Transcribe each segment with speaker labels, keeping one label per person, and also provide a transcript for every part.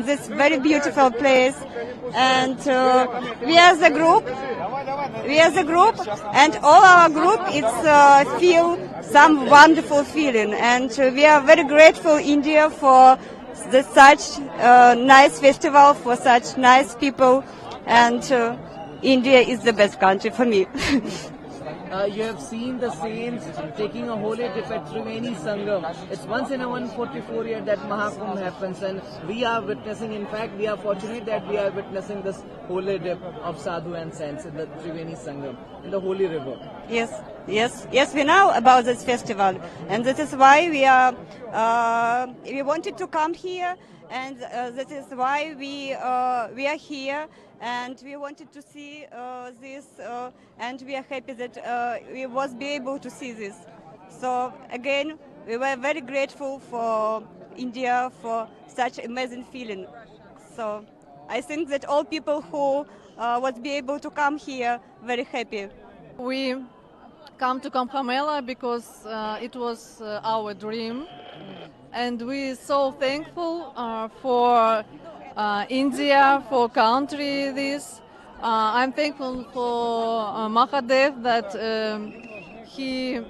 Speaker 1: this very beautiful place. And we as a group, and all our group, it's feel some wonderful feeling. And we are very grateful, India, for such nice festival, for such nice people. And India is the best country for me.
Speaker 2: You have seen the saints taking a holy dip at Triveni Sangam. It's once in a 144 year that Mahakumbh happens, and we are witnessing, in fact, we are fortunate that we are witnessing this holy dip of sadhu and saints in the Triveni Sangam, in the holy river.
Speaker 1: Yes, we know about this festival, and this is why we wanted to come here, and this is why we are here, and we wanted to see this, and we are happy that we was be able to see this. So again, we were very grateful for India for such amazing feeling. So I think that all people who was be able to come here very happy.
Speaker 3: We come to Kumbh Mela because it was our dream, and we're so thankful for India, for country this. I'm thankful for Mahadev that he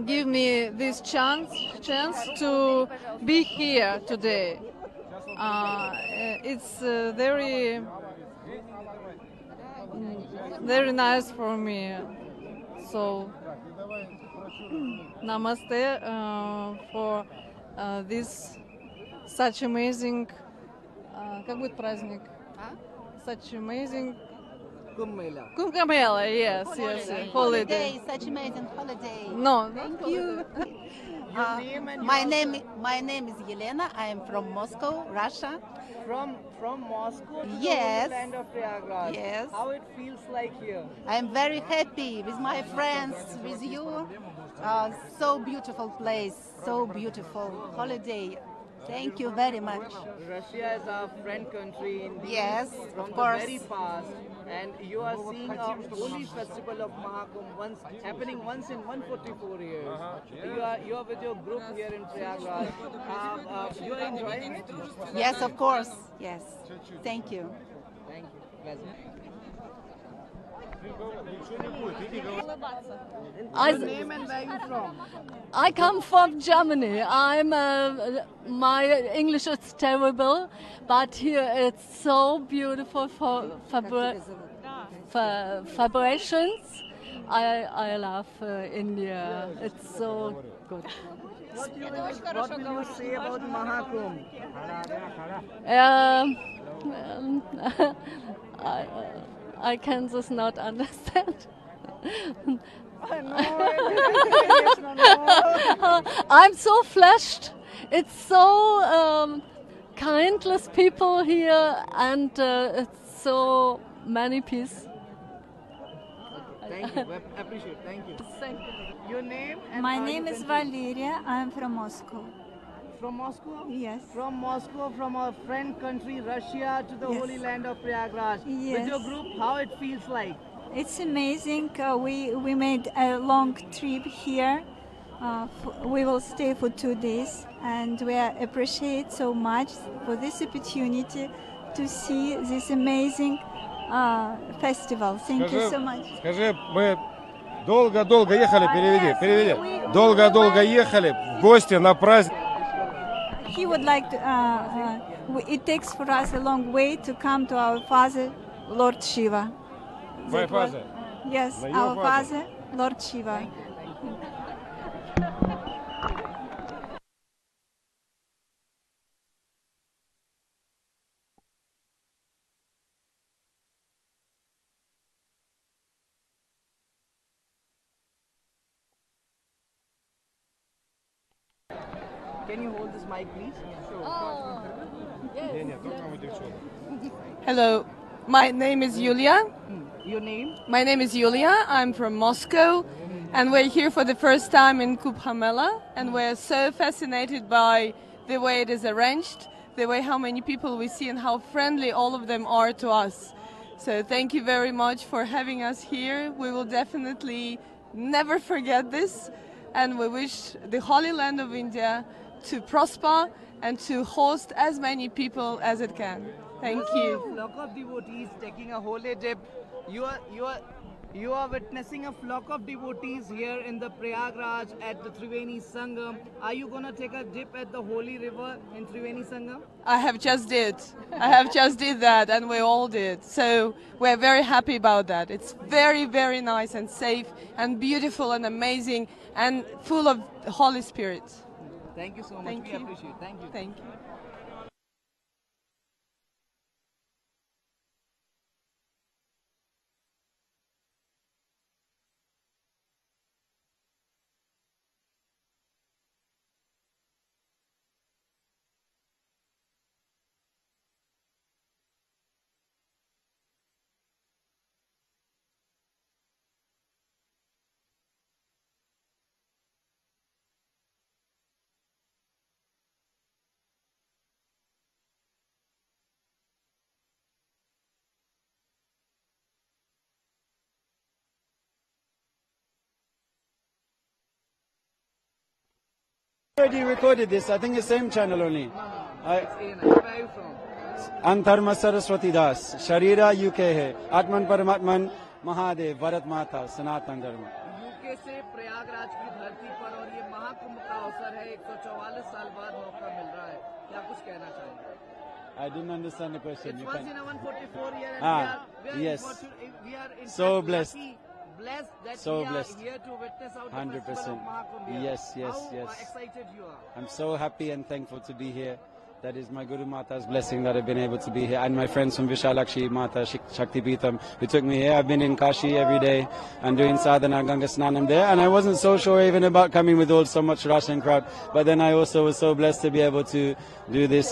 Speaker 3: give me this chance to be here today. It's very nice for me. So, namaste for this such amazing, как будет праздник? Such amazing
Speaker 2: Kumbh Mela.
Speaker 3: Kumbh Mela, yes, holiday.
Speaker 4: Such amazing holiday.
Speaker 3: No,
Speaker 4: Thank you. My name is Yelena. I am from Moscow, Russia.
Speaker 2: From Moscow to
Speaker 4: Yes.
Speaker 2: the holy land of Prayagraj.
Speaker 4: Yes.
Speaker 2: How it feels like here?
Speaker 4: I am very happy with my friends, with you. So beautiful place, so beautiful holiday. Thank you very much.
Speaker 2: Russia is our friend country indeed.
Speaker 4: Yes,
Speaker 2: from
Speaker 4: of course.
Speaker 2: the very past, and you are seeing a holy festival of Mahakumbh happening once in 144 years. You are with your group here in Prayagraj. You are enjoying it?
Speaker 4: Yes, of course. Yes. Thank you.
Speaker 2: Thank you. Pleasure. Your name and where you from?
Speaker 5: I come from Germany. My English is terrible, but here it's so beautiful for vibrations. I love India. It's so good.
Speaker 2: What will you say about Mahakumbh?
Speaker 5: I can just not understand. I'm so flashed. It's so kindless people here, and it's so many peace.
Speaker 2: Thank you. I appreciate it. Thank you.
Speaker 5: Thank you.
Speaker 2: Your name? And
Speaker 6: My
Speaker 2: are
Speaker 6: name
Speaker 2: you
Speaker 6: is
Speaker 2: country?
Speaker 6: Valeria. I am from Moscow.
Speaker 2: From Moscow?
Speaker 6: Yes.
Speaker 2: From Moscow, from our friend country Russia to the
Speaker 6: Yes.
Speaker 2: holy land of Prayagraj. With
Speaker 6: Yes.
Speaker 2: your group, how it feels like?
Speaker 6: It's amazing. We made a long trip here. We will stay for 2 days, and we appreciate so much for this opportunity to see this amazing festival. Thank you so much.
Speaker 7: Скажи, мы долго ехали, переведи. Долго ехали в гости на праздник.
Speaker 6: He would like to. It takes for us a long way to come to our father, Lord Shiva.
Speaker 7: My
Speaker 6: That was-
Speaker 7: father.
Speaker 6: Yes,
Speaker 7: No, your
Speaker 6: our
Speaker 7: father.
Speaker 6: father, Lord Shiva.
Speaker 2: Can you hold this mic, please?
Speaker 8: Hello, my name is Yulia.
Speaker 2: Your name?
Speaker 8: My name is Yulia. I'm from Moscow, and we're here for the first time in Kumbh Mela, and we're so fascinated by the way it is arranged, the way how many people we see, and how friendly all of them are to us. So thank you very much for having us here. We will definitely never forget this, and we wish the Holy Land of India to prosper and to host as many people as it can. Thank you.
Speaker 2: Flock of devotees taking a holy dip. You are witnessing a flock of devotees here in the Prayagraj at the Triveni Sangam. Are you gonna take a dip at the holy river in Triveni Sangam?
Speaker 8: I have just did that, and we all did. So we're very happy about that. It's very, very nice and safe and beautiful and amazing and full of the Holy Spirit.
Speaker 2: Thank you so much.
Speaker 8: Thank
Speaker 2: we
Speaker 8: you.
Speaker 2: appreciate it. Thank you.
Speaker 8: Thank you.
Speaker 9: Already recorded this. I think the same channel only.
Speaker 2: Where are you from?
Speaker 9: Antharma Saraswati Das. Sharira UK है. Atman Paramatman Mahadev Bharat Mata Sanatan Dharma.
Speaker 2: UK से प्रयागराज की धरती पर और ये महाकुंभ का अवसर है 144 साल बाद मौका मिल रहा है क्या कुछ कहना चाहेंगे
Speaker 9: I didn't understand the question.
Speaker 2: It's
Speaker 9: You
Speaker 2: once
Speaker 9: can-
Speaker 2: in a 144 year and we are
Speaker 9: yes.
Speaker 2: we are in
Speaker 9: So
Speaker 2: fact
Speaker 9: blessed.
Speaker 2: blessed that
Speaker 9: So
Speaker 2: we are
Speaker 9: blessed.
Speaker 2: here to witness out the
Speaker 9: 100%.
Speaker 2: festival of Mahakumbh here.
Speaker 9: Yes, yes,
Speaker 2: How
Speaker 9: yes.
Speaker 2: excited you are.
Speaker 9: I'm so happy and thankful to be here. That is my Guru Mata's blessing that I've been able to be here. And my friends from Vishalakshi Mata Shakti Peetham who took me here. I've been in Kashi every day and doing sadhana Ganga Snanam there. And I wasn't so sure even about coming with all so much rush and crowd. But then I also was so blessed to be able to do this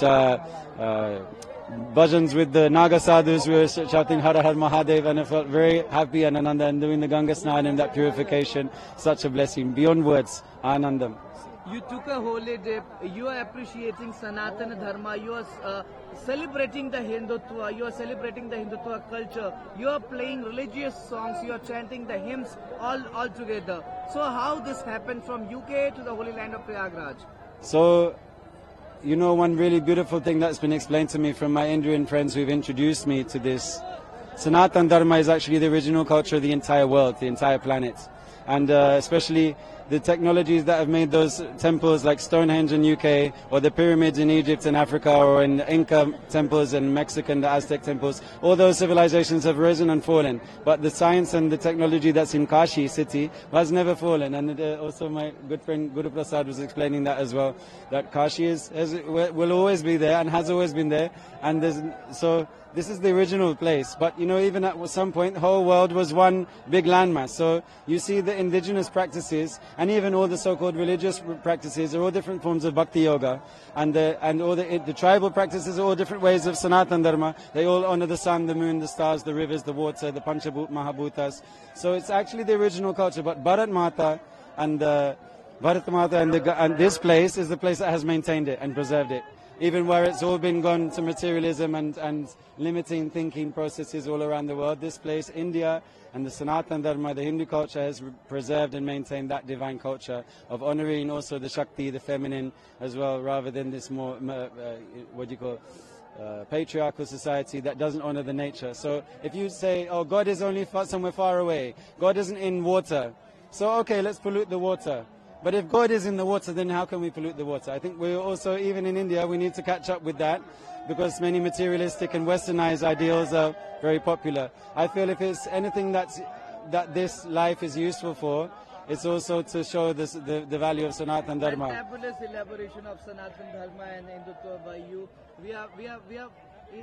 Speaker 9: bhajans with the Naga sadhus who were shouting Har Har Mahadev, and I felt very happy and Ananda, and doing the Ganga Snanam, that purification, such a blessing beyond words. Anandam.
Speaker 2: You took a holy dip. You are appreciating Sanatana Dharma. You are celebrating the Hindutva. You are celebrating the Hindutva culture. You are playing religious songs. You are chanting the hymns all together. So how this happened from UK to the Holy Land of Prayagraj?
Speaker 9: So, you know, one really beautiful thing that's been explained to me from my Indian friends who've introduced me to this. Sanatan Dharma is actually the original culture of the entire world, the entire planet. And especially the technologies that have made those temples like Stonehenge in UK, or the pyramids in Egypt and Africa, or in Inca temples in Mexican, the Aztec temples, all those civilizations have risen and fallen. But the science and the technology that's in Kashi city has never fallen. And also my good friend Guru Prasad was explaining that as well, that Kashi will always be there and has always been there. And so this is the original place, but you know, even at some point, the whole world was one big landmass. So you see the indigenous practices and even all the so-called religious practices are all different forms of bhakti yoga, and all the tribal practices are all different ways of Sanatan Dharma. They all honor the sun, the moon, the stars, the rivers, the water, the Panchabhut Mahabhutas. So it's actually the original culture. But Bharat Mata and this place is the place that has maintained it and preserved it. Even where it's all been gone to materialism and limiting thinking processes all around the world, this place, India, and the Sanatan Dharma, the Hindu culture, has preserved and maintained that divine culture of honoring also the Shakti, the feminine as well, rather than this more, patriarchal society that doesn't honor the nature. So if you say, oh, God is only somewhere far away, God isn't in water, so okay, let's pollute the water. But if God is in the water, then how can we pollute the water? I think we also, even in India, we need to catch up with that, because many materialistic and westernized ideals are very popular. I feel if it's anything that this life is useful for, it's also to show the value of Sanatan Dharma.
Speaker 2: Fabulous elaboration of Sanatan Dharma and Hindutva by you. We are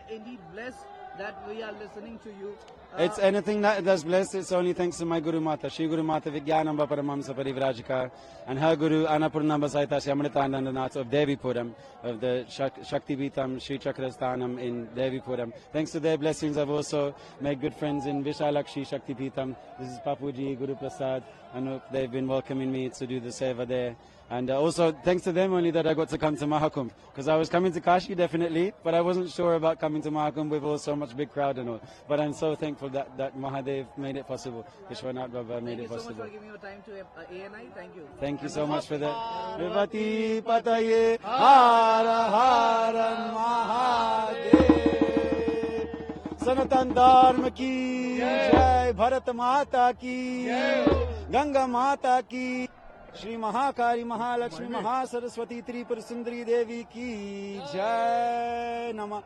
Speaker 2: indeed blessed that we are listening to you.
Speaker 9: It's anything that's blessed, it's only thanks to my Guru Mata, Shri Guru Mata Vijnanamba Paramamsa Parivrajika, and her Guru Annapurnamba Saita Amritanandanath of Devipuram, of the Shakti Peetham Sri Chakrasthanam in Devipuram. Thanks to their blessings, I've also made good friends in Vishalakshi Shakti Peetham. This is Papuji, Guru Prasad, and they've been welcoming me to do the seva there. And also thanks to them only that I got to come to Mahakumbh, because I was coming to Kashi definitely, but I wasn't sure about coming to Mahakumbh with all so much big crowd and all. But I'm so thankful that Mahadev made it possible. Vishwanath Baba made it possible.
Speaker 2: Thank you so much for giving your time to ANI. Thank you.
Speaker 9: Thank you so much for that. Vivati Pataye Hara Hara Mahadev. Sanatan Dharma ki Jai, Bharat Mata ki, Ganga Mata ki, Shri Mahakari Mahalakshmi Mahasaraswati Tripura Sundari Devi ki Jai. Namah.